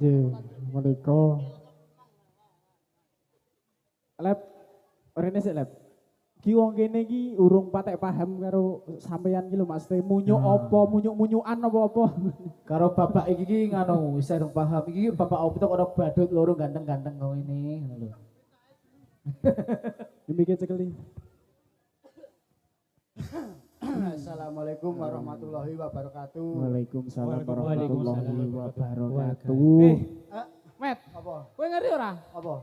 Nggih, menika. Lep, rene sik lep. Ki wong kene iki urung patek paham karo sampeyan ki lho Mas Te, munyuk apa, munyuk-munyukan apa-apa. Karo bapak iki nganu wis urung paham iki bapak opo tok ora badut loro ganteng-ganteng kok ini ngono lho. Demikian sekali. Assalamualaikum warahmatullahi wabarakatuh. Waalaikumsalam warahmatullahi wabarakatuh. Met, Apa? kowe ngerti ora? Apa?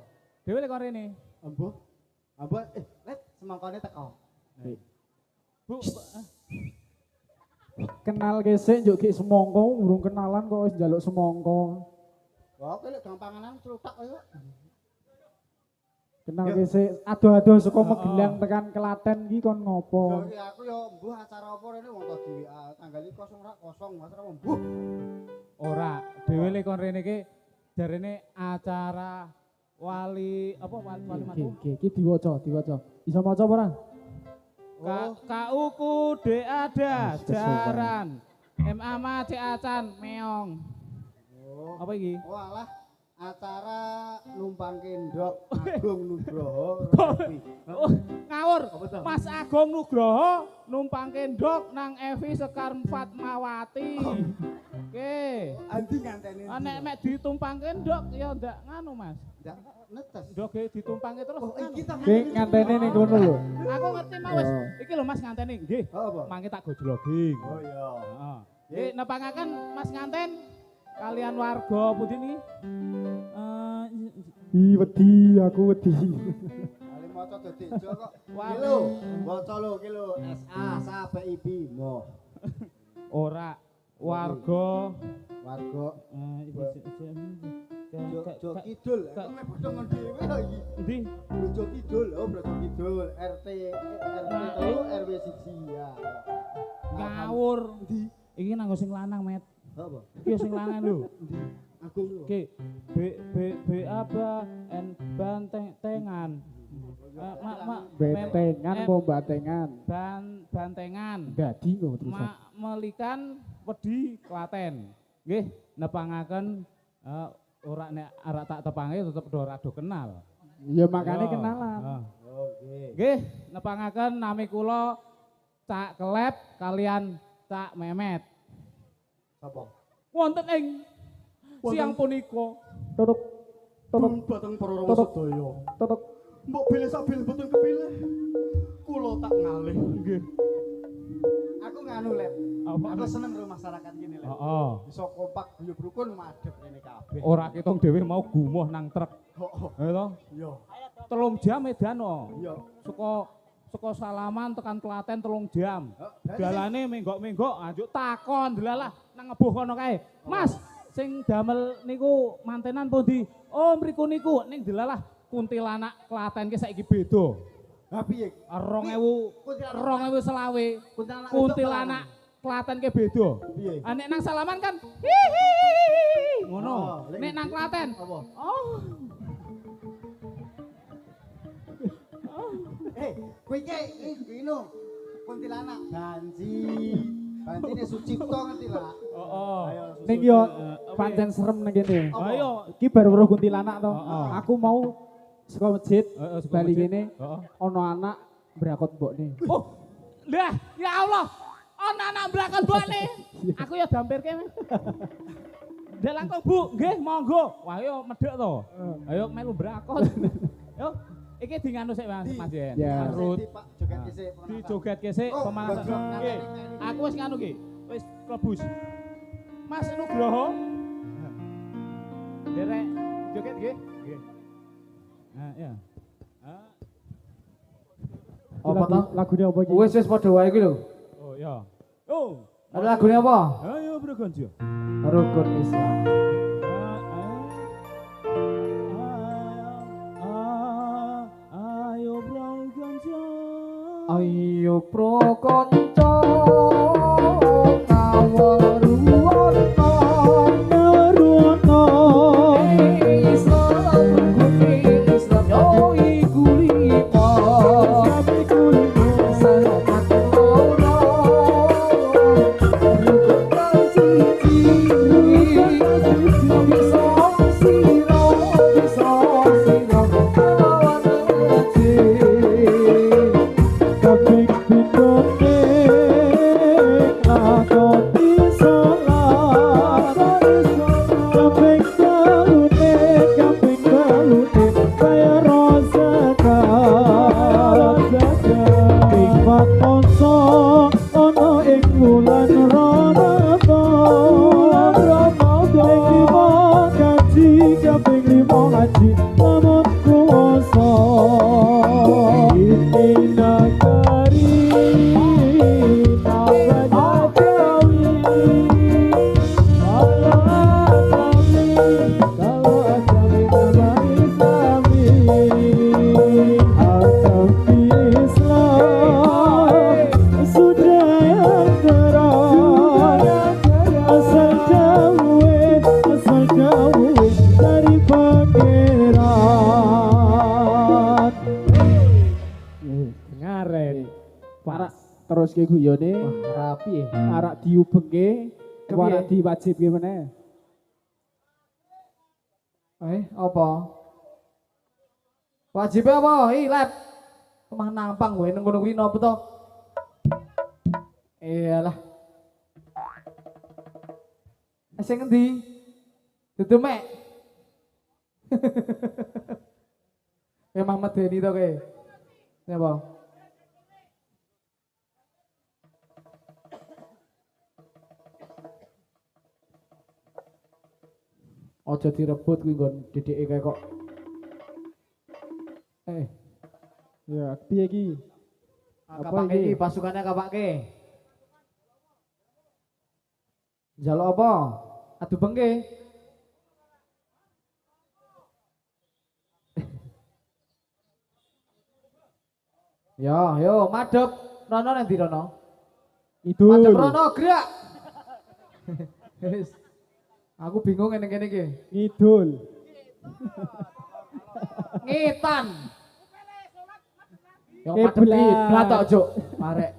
Dhewe lek kon rene. Embuh. Embuh, let semangkane teko. Bu, Kenal gesek njuk ki semongko, urung kenalan kok wis njaluk semongko. Wah, kowe lek gampanganan celutak kowe. Kenal gesek adoh-adoh saka Magelang tekan Klaten ki kon ngopo? Yo aku yo embuh acara apa rene wong tok dhewe tanggal iki kosong ora kosong acara embuh. ora. Dhewe lek kon rene ki jarene acara wali apa wali matu? Iki diwaca. Bisa maca apa ora? KUku D ada jaran. MA C acan meong. Oh. Apa iki? Walah acara numpang kendok Agung Nugroho. Oh, ngawur. Apa to? Mas Agung Nugroho numpang kendok nang Evi Sekar Fatmawati. Oke. Andi nganteni. Nek mek ditumpang kendok ya ndak nganu Mas. Ndak netes. Ndoke ditumpangke terus. Oh, nganu. iki ta. Ki ngantene ning kono lho. Aku ngerti mau wis. Iki lho Mas nganteni nggih. Apa? Mangke tak gojloging. Oh iya. Heeh. Nggih nepangaken Mas nganten kalian warga pundi niki? Wedi, aku wedi. Ali maca dadi ijo kok. Wah. Ki lho, maca lho ki lho SA SABIB mo. Ora warga Warga Jo Jo Kidul. Kok mek bodho ngon dhewe lho iki. Endi? Jo Kidul, oh Brojo Kidul, RT 3 RW 1 ya. Ngawur. Iki nanggo sing lanang, Met. Apa? Iki sing lanang lho. Agung lho. Oke. B apa N bantengan. Bentengan apa batengan? Bantengan. Dadi kok terus. Melikan wedi Klaten. Nggih, nepangaken ora nek arek tak tepange tetep do kenal. Ya makane Yo. kenalan. Oke. Nggih, nepangaken nami kula Cak Kelep kalian Cak Memet. Apa? Wonten ing siang punika Tutuk Batang Peroro Tutuk. sedaya. tutuk. Mbok pilih sak pilih boten kepilih. Kula tak ngalih. Nggih. Aku nganu lep. Aku seneng karo masyarakat gini lep. Heeh. Bisa kompak guyub rukun madhep rene kabeh. Ora ketong dhewe mau gumuh nang truk. Heeh. Ya to? Iya. 3 jam edano. Iya. Saka Salaman tekan Klaten 3 jam. Berarti Dalane menggok-menggok anjuk takon delalah nang ngebuh kono kae. Mas, sing damel niku mantenan pundi? Oh, mriku niku ning delalah Kuntilanak Klaten ki saiki beda. Ha piye? 2000 selawe Kuntilanak Kuntilanak Klaten ki beda. Piye? Nek nang Salaman kan hihihi ngono. Oh, Nek nang Klaten apa? oh. Kowe iki ino kuntilanak Banji. Banjine Sucipto ngerti lah. Heeh. Ayo Ning yo pancen serem ning kene. Ayo. Iki baru weruh kuntilanak to. Heeh. Aku mau saka masjid Saka bali masjid. kene Heeh. ana anak brakot mbokne. Oh. Lah, ya Allah. Ana anak mbrakon mbokne. Aku ya dampirke. Ndak langkung Bu, nggih monggo. Wah yo medhek to. Ayo melu mbrakon. Yo, iki di nganu sik Mas Jen. Ya. Marut. Pak joget kisik. Dijogetke sik Oh, pemanasan. gojlok Nggih. ngene-ngene. Aku wis nganu ki, wis klebus. Mas Nugroho. Derek joget nggih. Nggih. Nah, ya. Apa to? Lagune apa iki? Wis padha wae iki lho. Oh ya. Oh. Ada lagune apa? Ayo bergonjo. Rukun Islam. Ayo bergonjo. Ayo pro kanca ngaweruwono Naruto. Islam rukun Islam yo iku lima Salamat loro rukun kang siji bisa neruske guyone Rapi ya. arak diubengke Kepiye? arak diwajibke meneh. Apa? Wajibnya apa? Lep. Mah nampang gue nang kono kuwi napa to? Iyalah. Sing endi? Dudu mek. Memang medeni to kowe. Napa? Aja direbut kuwi nggon dedeke kae kok. Ya, piye iki? Kapake iki pasukannya kapake. Njaluk apa? Adu bengke. Yo, madhep. Rono nang ndi rono? Idul. Madhep rono, gerak. Wis. Aku bingung ngene kene iki. Ngidul. Ngetan. Yang Kiblat. madhep kiblat tok, Juk. Arek.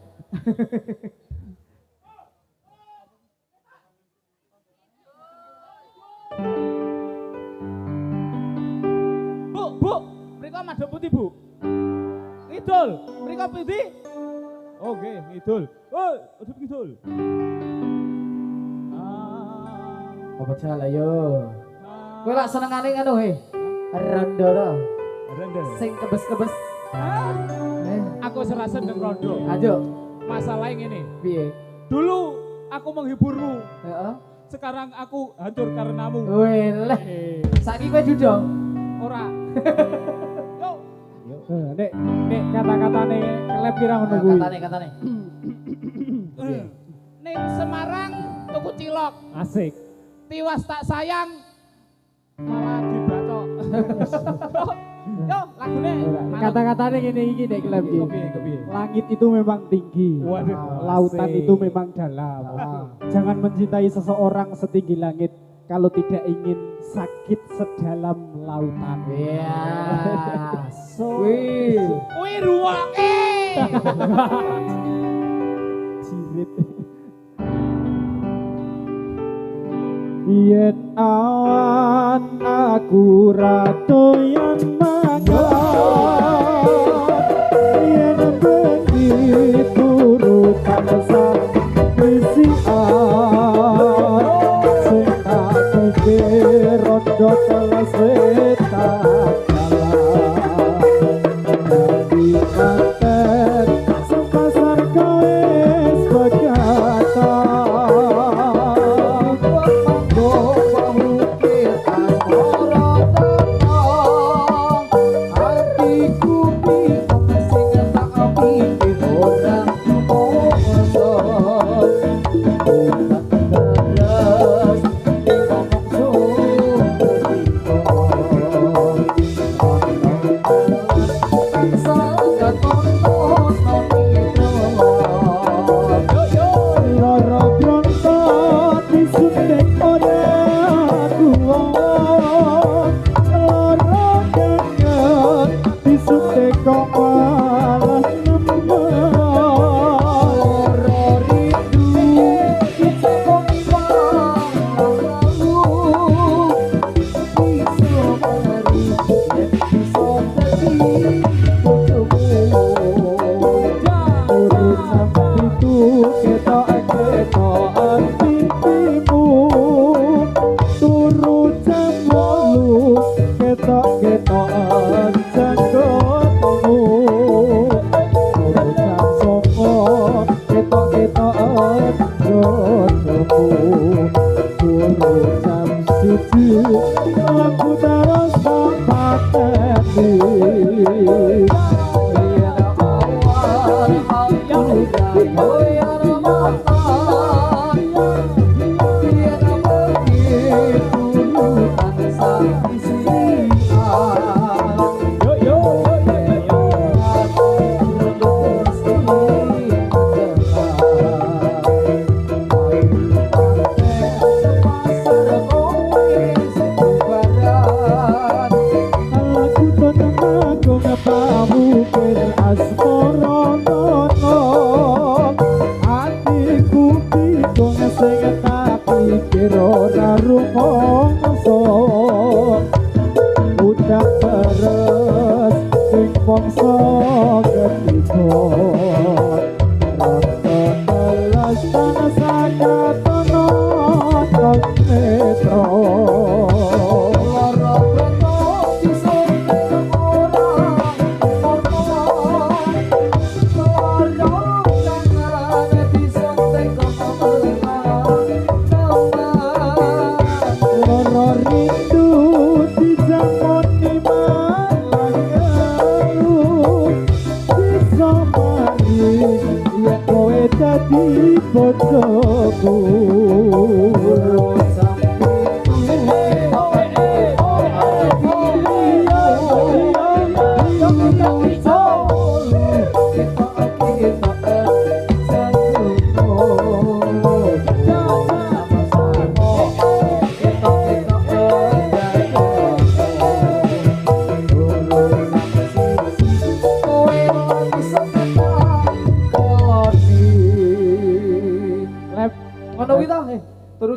Bu, mriko madhep putih, Bu. Ngidul, mriko putih. Oh, nggih, ngidul. Oh, madhep ngidul. Apa jala yo. Kowe lak senengane ngono he. Rondo to. Rende. Sing kebes-kebes. Aku serasa dengan rondo. Ayo, Masalahnya ngene. piye? Dulu aku menghiburmu, Heeh. sekarang aku hancur karenamu. Weleh. Saiki kowe judo. Ora. Yo. Nek kata-katane kelep kira ngono kuwi. Katane. Ning Semarang tuku cilok. Asik. Tiwas tak sayang malah dibacok. Yo, lagune. Kata-katane ngene iki nek kelep iki. Kepiye? Langit itu memang tinggi. Waduh, Lautan asik. itu memang dalam. Jangan mencintai seseorang setinggi langit kalau tidak ingin sakit sedalam lautan. Iya. So, Kuwi ruwake. jirit. Yen awan aku radoyan mangkat, yen bengi turu tansah bisian, sing tak pikir rondo telesetan dalan, dari manten sepasar kawes begatan.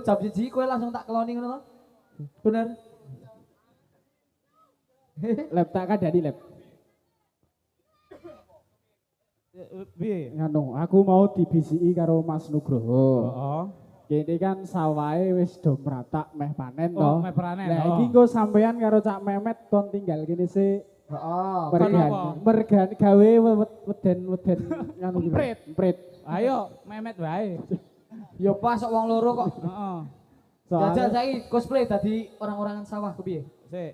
jam 1 kowe langsung tak keloni ngono to? Bener. Lep tak kadani lep. Piye? Nganu, aku mau dibisiki karo Mas Nugroho. Heeh. Kene kan sawahe wis do meratak meh panen to. Oh, meh panen, Lah oh. iki engko sampean karo Cak Memet kon tinggal kene sik. Heeh. Kenapa? Mergan gawe weden nganu iki. Emprit. Emprit. Ayo Memet wae. Ya pas kok wong loro kok. Heeh. Jajal Soalnya saiki cosplay dadi orang-orangan sawah kepiye? Sik.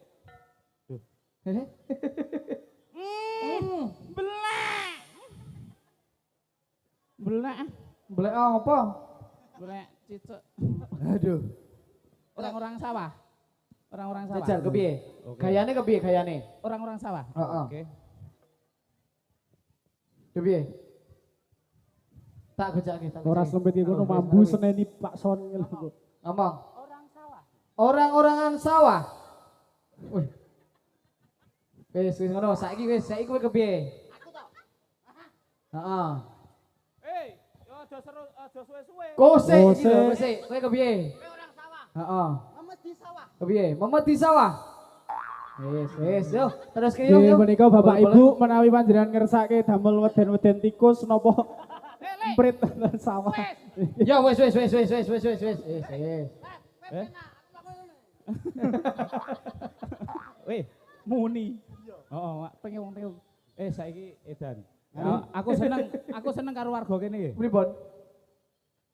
Belak. Boleh apa? Belak cicek. Aduh. Orang-orang sawah. Orang-orang sawah. Jajal kepiye? Oke. Gayane kepiye gayane? Orang-orang sawah. Heeh. Oke. Kepiye? Tak gojake, tak ora gojake. sempit iki kono Wis, mambu wis. seneni Pak Son ngono. Ngomong. Orang sawah. Orang-orangan sawah. Wih. Wis ngono, saiki kowe kepiye? Aku tau. Heeh. Yo aja seru, aja suwe-suwe. Kose Kose. iki lho, kose. Kowe kepiye? Kowe orang sawah. Heeh. Amat di sawah. Kepiye? Memet di sawah. Wis, yo. Terus ke Nggih yo. menika Bapak Boleh, Ibu menawi panjenengan ngersake damel weden-weden tikus napa emprit sawah. Ya wis. Weh, muni. Heeh, pengen wong teung. Saiki edan. Aku seneng karo warga kene nggih. Pripun?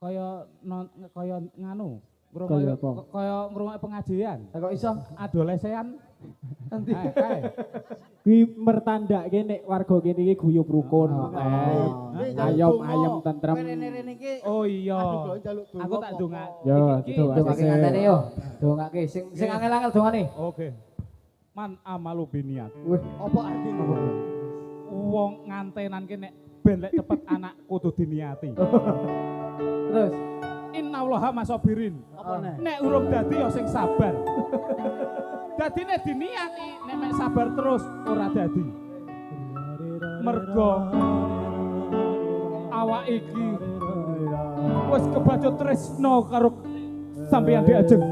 Kaya nganu, Kaya apa? kaya ngrungokke pengajian. Kok iso? Adolesean. Nanti. Kae. Kuwi mertandake nek warga kene iki guyub rukun. Ayem tentrem. Rene-rene iki Oh iya. aduh kok njaluk donga. Aku tak donga. Yo, Iki- gitu, iki- Dongake ngantene yo. Dongake sing angel-angel dongane. Oke. Man amalu biniat. Wih, Apa artine? Wong ngantenan ki nek ben lek cepet anak kudu diniati. terus Innallaha masabirin. Apa neh? Nek urung dadi ya sing sabar. Dadine diniati, nek mek sabar terus ora dadi. Mergo awak iki wis kebacut tresno karo sampeyan diajeng.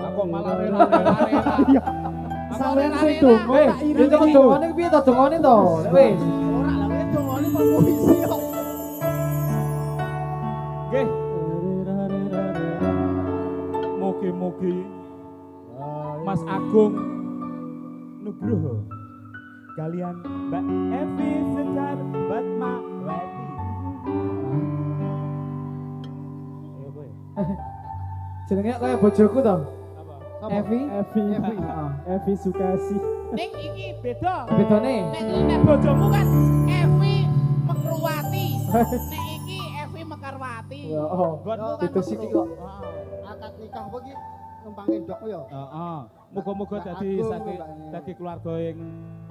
Aku malah rela-rela. Sampeyan sing donga eh, tak iri. itu dongane piye to dongane to? Wis. Ora lah kowe dongane kok puisi kok. Nggih. Mugi-mugi Mas Agung Nugroho kalian Mbak Evi Sekar Batmawati. Ayo kowe. Jenenge kaya bojoku to. Apa? Evi. Evi Sukasi. Ning iki beda. Bedone. Nek bojomu kan Evi Mekruwati. Nek iki Evi Mekarwati. Ya, oh. Nggonmu kan Beda sithik kok. Akad nikah apa iki numpang endok ya? Heeh. Muga-muga Mbak dadi Agung, saking Mbak Eni. dadi keluarga yang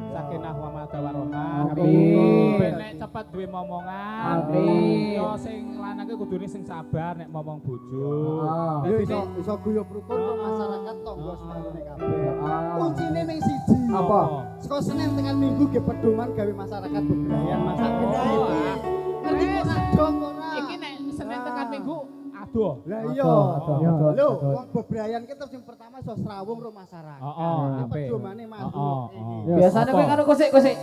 sakinah wa mawaddah warahmah. Amin. Ben nek cepet duwe momongan. Amin. Yo sing lanang ki kudune sing sabar nek ngomong bojo. Ah. Ya Dadi iso nek iso guyub rukun karo masyarakat tonggo semarone kabeh. Ah. Kuncine ning siji. Apa? Saka Senin tekan Minggu ge pedoman gawe masyarakat bebrayan masyarakat. Oh, Ngerti kok nak dong ora? Iki nek Senin tekan Minggu aduh. Lah iya. Adoh. Lho, wong bebrayan ki terus yang pertama iso srawung karo masyarakat. Heeh, ape. Pedomane mandu. Heeh, iki. heeh. Ya, Biasanya apa? kowe kan kusik.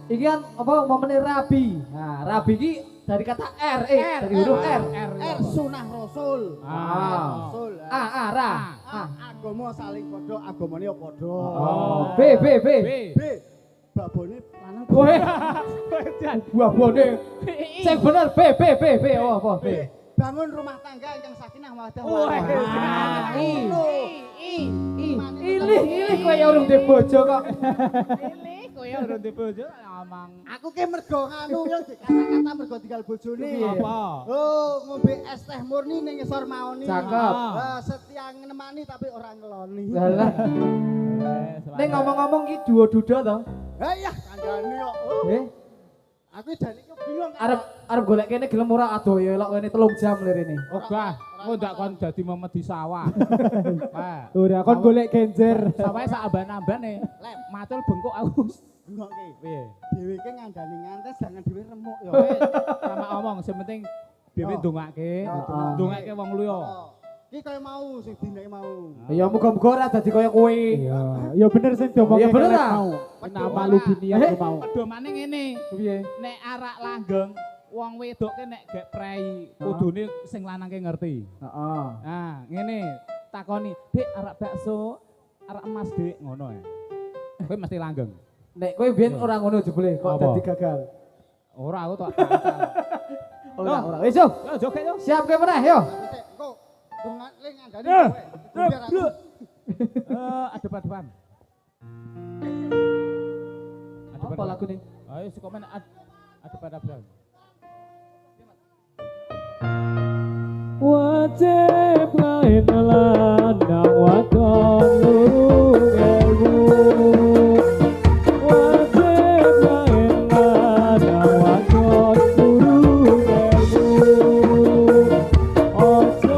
Iki kan apa momene rabi. Nah, rabi iki dari kata R, dari huruf R. R sunah rasul. Ah. Rasul. Ra. Agama saling padha, agamane ya padha. Oh. B. B. Babone lanang Kowe Jan. buah-buahne. Sing bener B. Oh, apa B? bangun rumah tangga yang sakinah mawaddah Wah, warahmah. Ilih kowe ya urung duwe bojo kok. Pilih kowe urung di bojo ngomong. Aku ki mergo nganu yo kata-kata mergo tinggal bojone. Apa? Oh, ngombe es teh murni ning ngisor maoni. Cakep. Setia nemani tapi ora ngeloni. Lah. Ning ngomong-ngomong ki duo duda to. Ha iya, kandhane yo. Eh, Aku jane ki bingung. arep golek kene gelem ora adoh ya elok kene 3 jam lirene. Ogah, engko ndak kon dadi memet di sawah. Pak. Ora kon golek genjer. Sawahe sak amban-ambane. Lem. Matul bengkok aku. Bengok ki. Piye? Dhewe ki ngandani ngantes jangan dhewe remuk yo. Kowe sama omong, sing penting dhewe Oh. ndongake, Heeh. ndongake wong liya. Oh. Iki kaya mau sing dineki mau. Ya muga-muga ora dadi kaya kowe. Iya, ya bener sing diomongke Iya, bener Lep ta? mau. Nama lu binian Eh? ku mau. Pedomane ngene, Piye? nek arak langgeng wong wedoke nek gek prei kudune sing lanang ki ngerti. Heeh. Nah, ngene takoni, "Dik, arak bakso, arak emas, Dik." Ngono ya. Kowe mesti langgeng. Nek kowe biyen ora ngono jebule kok Apa? dadi gagal. Ora aku tak kacal. Ora. Wis yo. Yo joget yo. Siap ke meneh yo. Sik, engko dongan ling ngandani Eh, kowe. Biar aku. Adep-adepan. Apa lagu nih? Ayo si komen adep-adepan. Wajib lain landang wadon lurung ilmu. Wajib lain landang wadon lurung ilmu. Ojo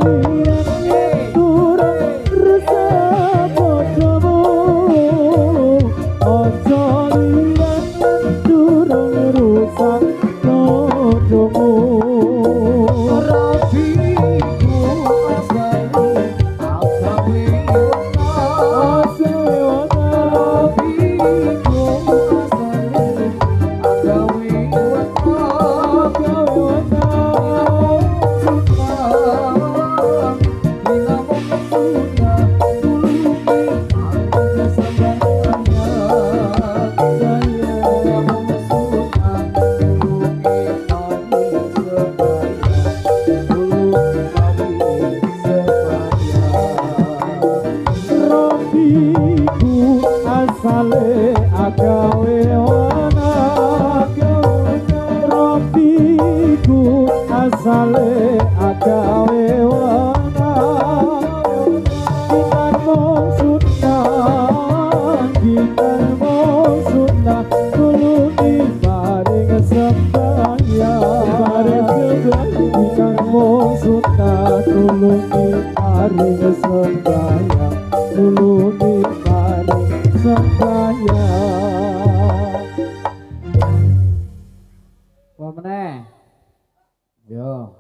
liyan yang durung rusak bodomu. Ojo liyan yang durung rusak bodomu. Sale agawe wana Gitar mong sunna Tulung ibaring sembahyang Gitar mong sunna Tulung ibaring sembahyang Tulung ibaring sembahyang. Wah meneh. Yo.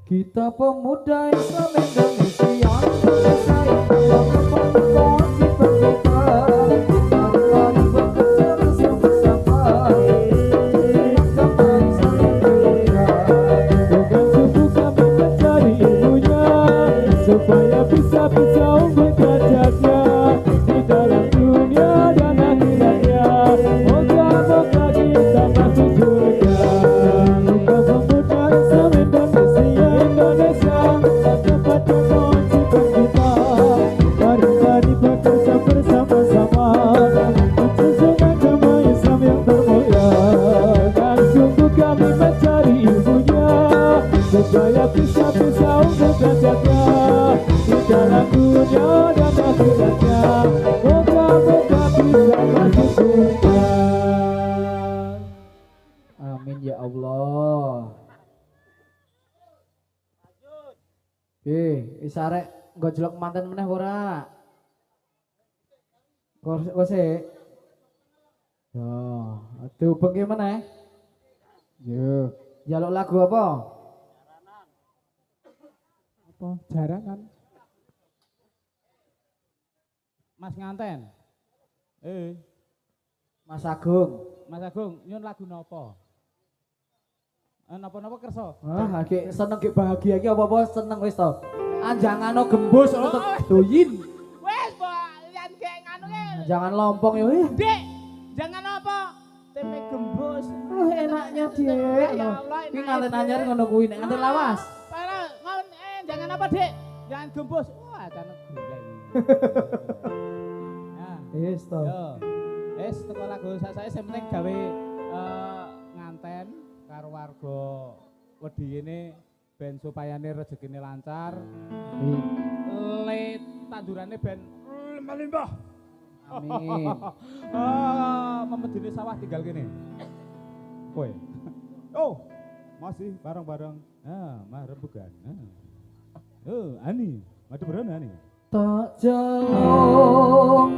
Kita pemuda Islam Indonesia sayang konstitusi pernikahan mari bekerja bersama-sama bukan suku kami mencari ilmunya supaya bisa unggul derajatnya di dalam dunia dan akhiratnya. Moga-moga kita masuk surga. Kita pemuda Islam Indonesia dapat mewujudkan kita. Mari bekerja bersama-sama menjunjung agama Islam yang termulia. Dan sungguh kami mencari ilmunya supaya bisa unggul derajatnya di dalam dunia dan akhiratnya. Moga-moga bisa masuk surga. Amin ya Allah. Wis arek nggo jelek manten meneh ora? Kok sik. Yo, diubeng ki meneh. Yo, njaluk lagu apa? Apa jarangan? Mas nganten. Mas Agung. Mas Agung, nyun lagu napa? Napa-napa kersa? Ah, iki seneng ki bahagia iki apa-apa seneng wis to. Anjangano gembus untuk doyin. Wes, Pak, yan gek nganu ke. Jangan lompong yo. Dik, jangan apa? Tempe gembus. Enaknya dia. Ya Allah, Iki nganten anyar ngono kuwi nek nganten lawas. Para ngon apa, Dik? Jangan gembus. Wah, jangan gulai. Nah, Wis to. yo. Wis teko lagu saya sing penting gawe nganten karo warga wedine ben supayane rezekine lancar. Le tandurane ben limbah-limbah. Amin. Memedine sawah tinggal kene. Kowe. Oh, masih bareng-bareng. Mah rembugan. Oh, Ani, madu beron Ani. Tak jalo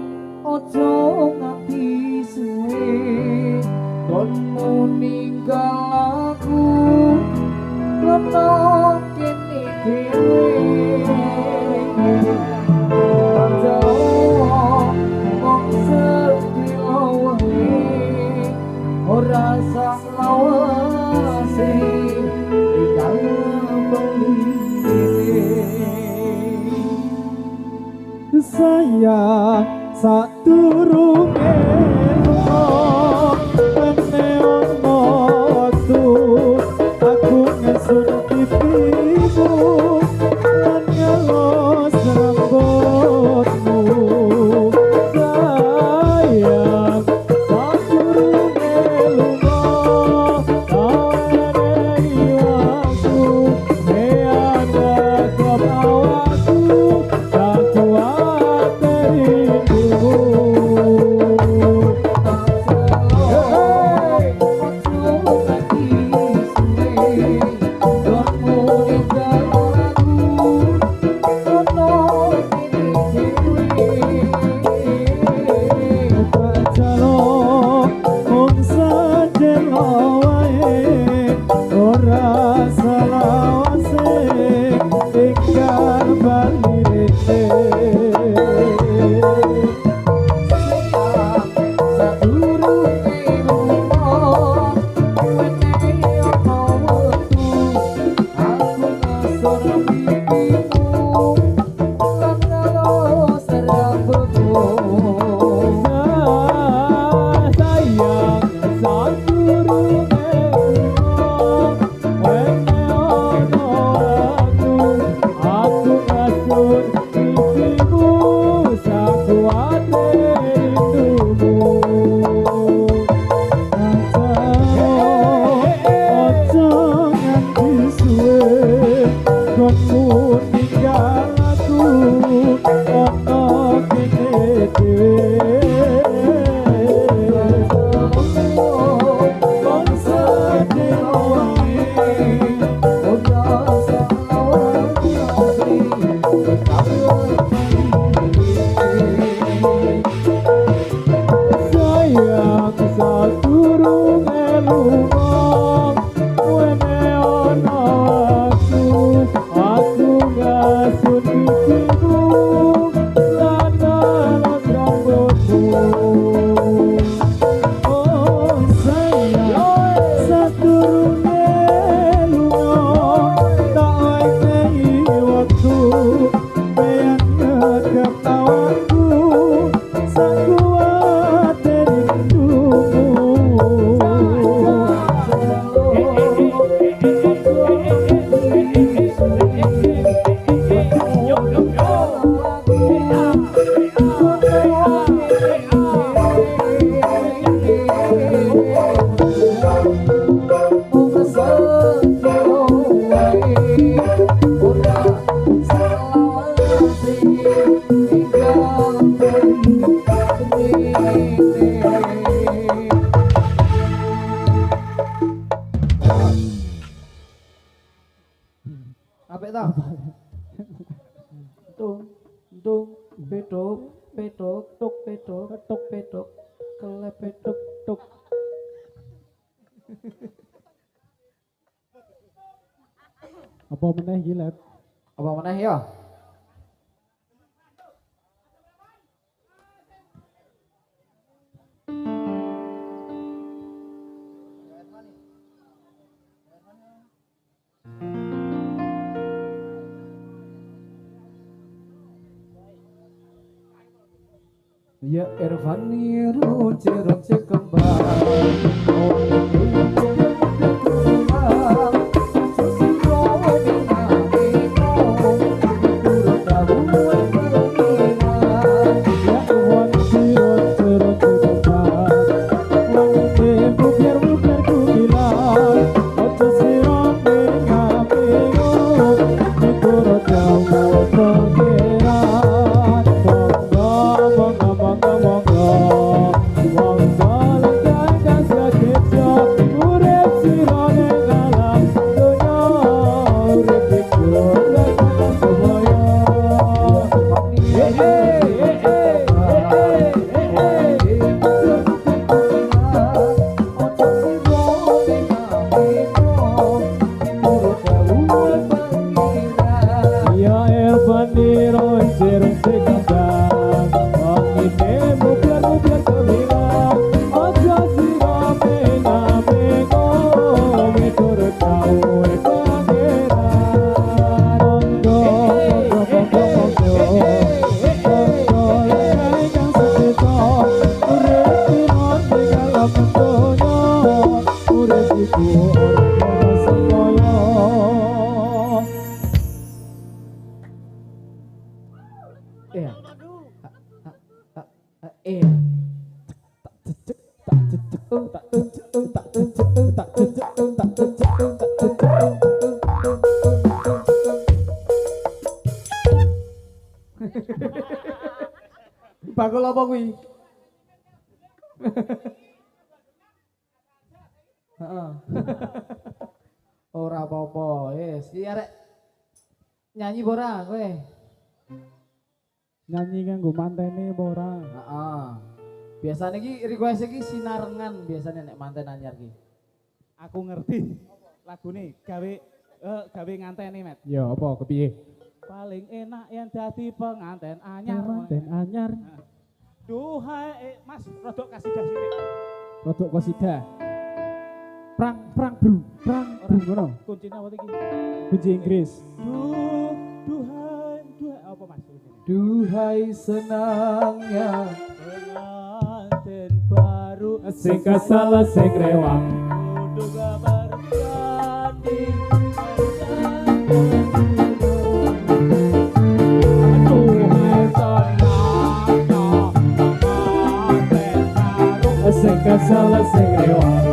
ojo nganti suwe konmu ninggal aku kono kene dhewe tak jalo mong sedilo wae ora sak lawase tinggal beli sayang sadurunge lunga ene ono wektu aku ngesun pipimu lan ngelos rambutmu sayang sadurunge lunga awene iwaku meana kebawaku tak kuat rindumu. Apik ta? Tung tung petuk petuk tuk petuk tuk petuk kelep petuk tuk. Apa meneh iki, Lep? Apa meneh ya? Ya Irfani roce kembang. Bakul apa kuwi? Heeh. Ora apa-apa, wis. Iki arek nyanyi apa ora kowe? Nyanyi kanggo mantene apa ora? Heeh. Biasane iki request iki sinarengan biasanya nek manten anyar iki. Aku ngerti lagune gawe nganteni met. Ya apa kepiye? Paling enak yang dadi penganten anyar. Manten anyar. Duhai Mas, rodok kasih dah sithik. Rodok kosida. Prang bro, ngono. Kuncine apa iki? Kunci Inggris. Duhai apa Mas? Duhai senangnya Penganten baru Sing kesal sing rewang. kudu berjadi. Duhai senangnya penganten baru Sing kesal sing rewang.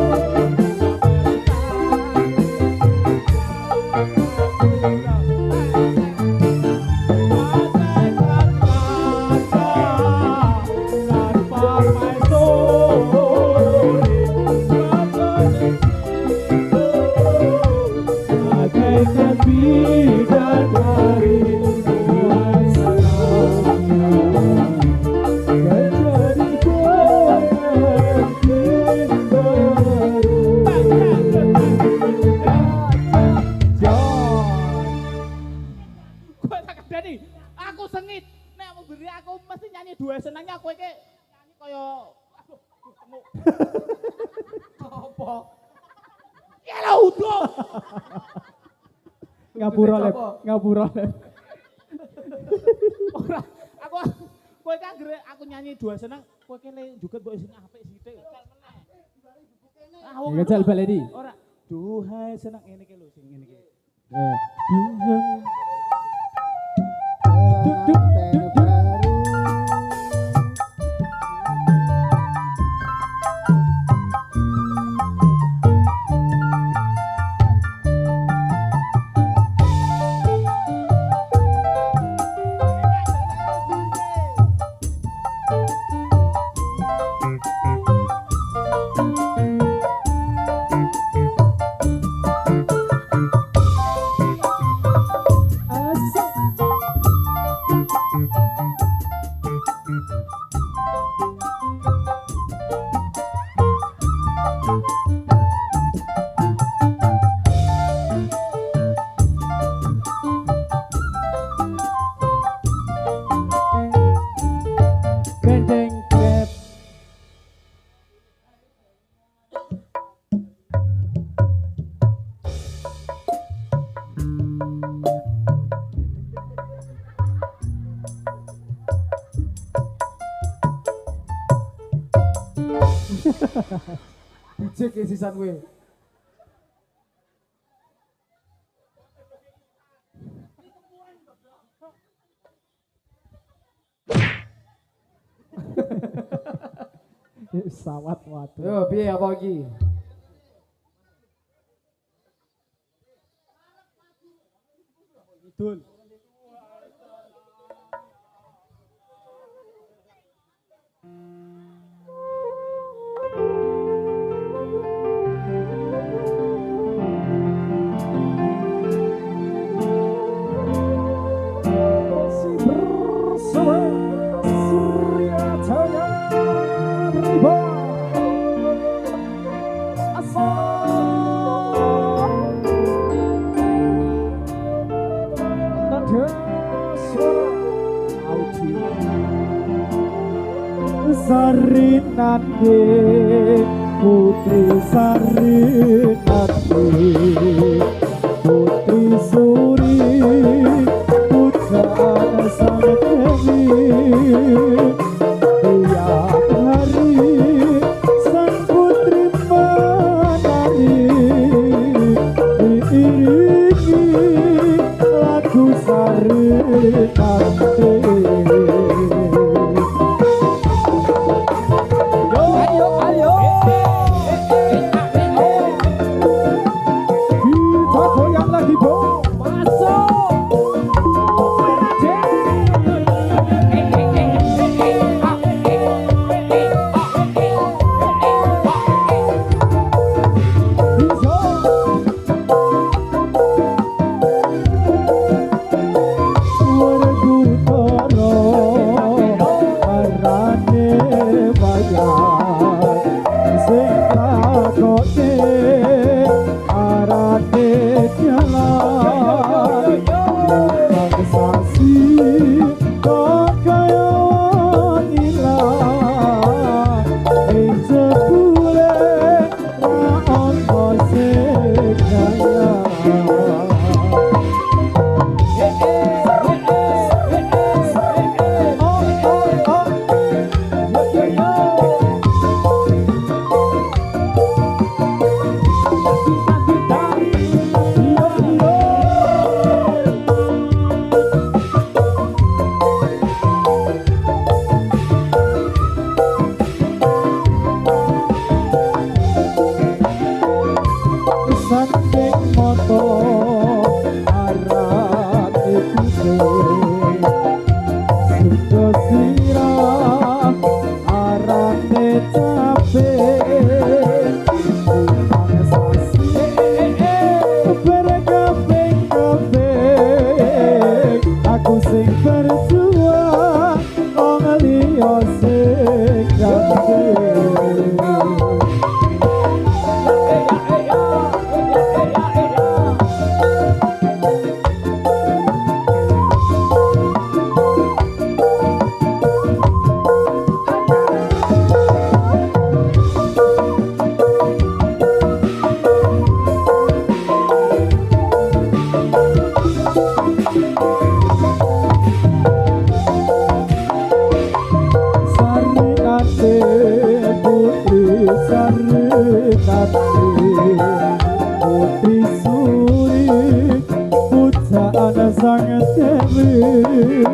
Aku sengit, nek wong beri aku mesti nyanyi dua senangnya kowe iki nyanyi kaya aduh temu. Apa? Ya lho udah. Ngapura lep. Ora, aku kowe kan gere aku nyanyi dua senang, kowe kene juga mbok sing apik sithik. Ah, wong Ngejal baledi. ora. Duhai senang ngene iki lho sing ngene iki. Gendeng grab. Dicek ke sisan kowe. Sawat waduh. Yo, piye apa iki? Idul. Sarinate putri sarinate putri suri pujaan sang dewi tiap hari sang putri menari diiringi lagu sarinate. Ayo, bayar sing takoke arane jalan sasi kok kaya ilang ing jebule ra ono sing kaya sanding moto arat ikuse sudo sira arane cape sasi berkabeh-kabeh aku sing berjuang wong liya sing ganteng Putri Suri pujaan sang dewi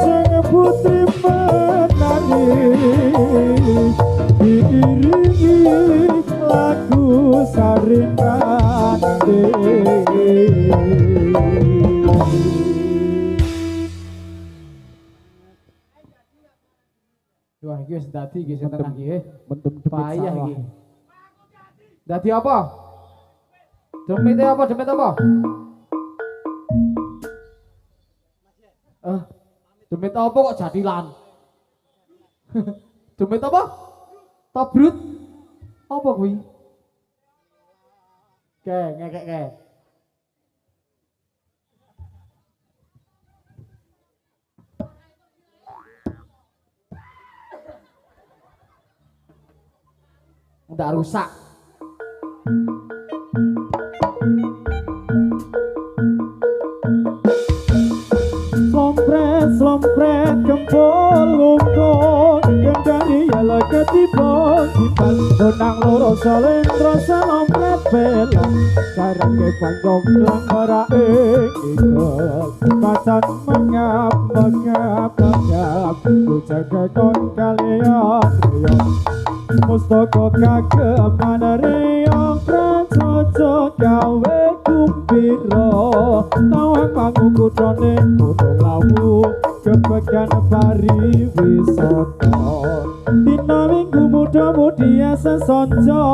sang putri menangis diiringi lagu saringan Wah, iki wis dadi iki sing tengah iki. mendem Payah iki. Dadi apa? Demit apa? Demit apa? Demit apa kok jadilan? Demit apa? Tabrut? Apa kuwi? Ngekek. Udah rusak. Slompret kempol lungkon kendani yala ketipon tipan donang loro salendra slompret pelan sarang ke panjong lang marae ikel pasan mengap ku jaga kon kalian reyong mustaka kagem reyong pracoco gawe kumpiro tawang mangu kudone kudong lawu kepegan pariwisata dina minggu muda-mudi sesonjo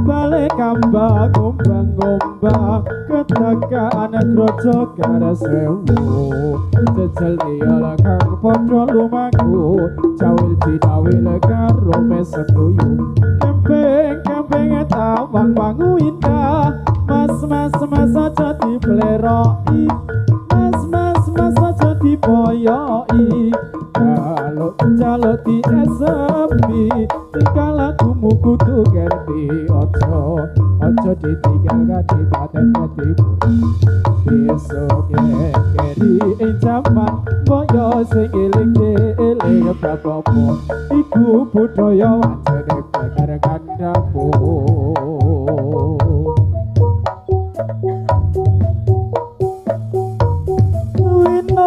balik kambang ngombang-ngombang ketekaan grojo karasewu jejel dia kang padha lumaku jawil didawil karo mesebuyu kempeng tawang bangu indah mas aja dipleroi mas aja diboyoi kalau di SMP dikala kumu kudu gerti ojo ditinggal gadi badan gadimu besok keri zaman boyo sing eling prapopo iku budaya wajane bener kandamu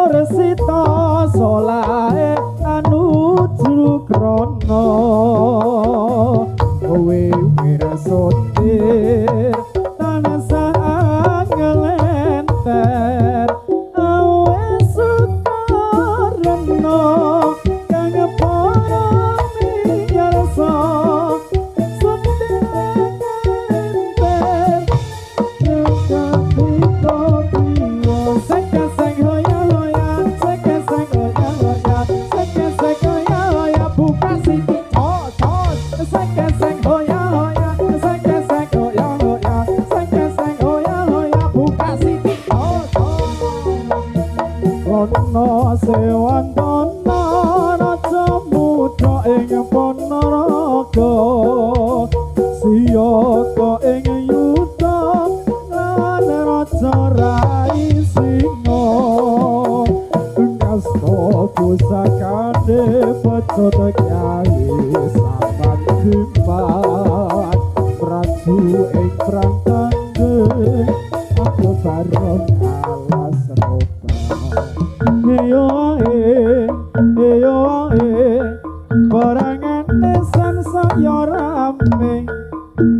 Resita solae anu jrukrono kowe wirasontir tansah ngelenter awe sukarno kang para miyarsa kane pecot kyai sambat dimat praju ing prang tanggeng aku bareng alas roba iyo barangan nesan saya rame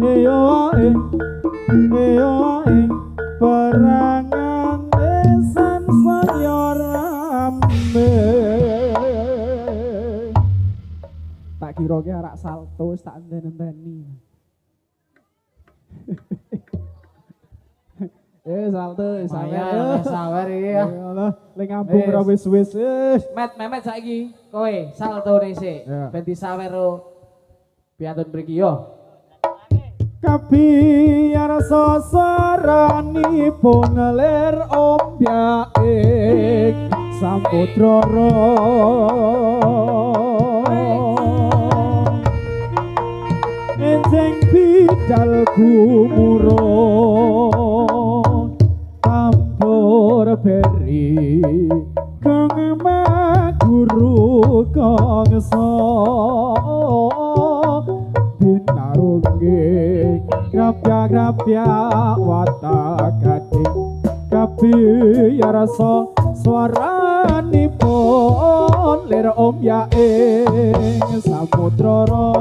iyo barangan nesan saya rame tak kira ki arak salto wis tak enten-enteni salto sawer iki ya. Allah le ngambung ora wis-wis Memet saiki kowe salto sik Ya. ben disawer piantun mriki yo. kabiar sasarani pongelir ombyaik samputrara enjing bidal gumurung tampur beri kang maguru kangsa binarungge grapya watakading kabiyar swaranipun lir ombyaing samudrara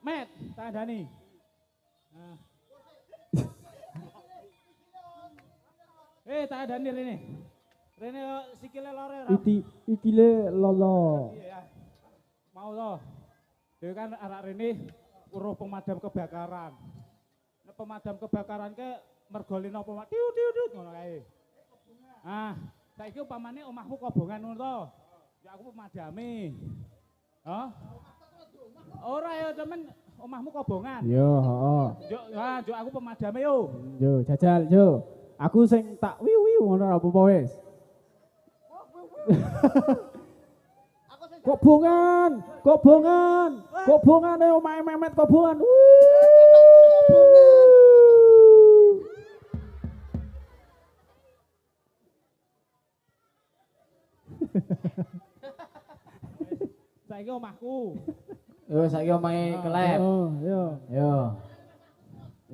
Met, tandani. Nah. Tandani rene. Rene sikile lore ora. Ikile lolo. Iya. Mau to. Dewe kan arak rene uruh pemadam kebakaran. Nek pemadam kebakaran ke mergolino pemadam tiu ngono kae. Ah, saiki upamane omahmu kobongan ngono to. Ya aku pemadame. Hah? Ora ya temen omahmu kobongan. Yo, heeh. Yo aku pemadame yo. Yo, jajal yo. Aku sing tak wiu ngono apa wis. Kobongan omahe Memet kobongan. Saiki omahku. Yo saiki omahe kelep.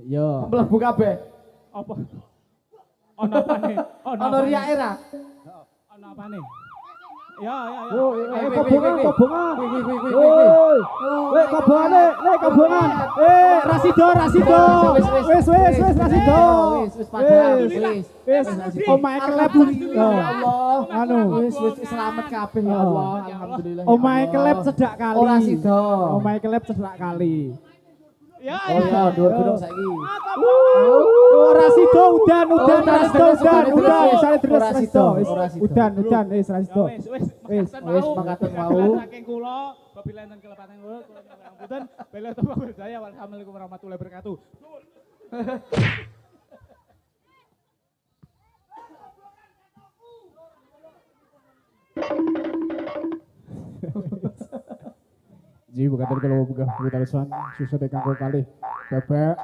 Yo. Mlebu kabeh. Apa? Ono apane? Ono riake ra? Ono apane? Ya. Kobongan. Woi. Le kobongan. Rasido. Wis Rasido. Wis padahal wis. Omahe kelep. Ya Allah. Anu. Wis selamat kabeh ya Allah. Alhamdulillah. Omahe kelep cedak kali. Ora sida. Omahe kelep cedak kali. Ya. Oh ya, dhuwur gunung saiki. Ora sida udan. Sale Udan Rasido. Wis makaten mau. Saking kula kebilenten kelepatan kula ngapunten bela tepuk berdaya. Wassalamualaikum warahmatullahi wabarakatuh. Ji bukan kalau buka susah deh kanggo kali. Bebek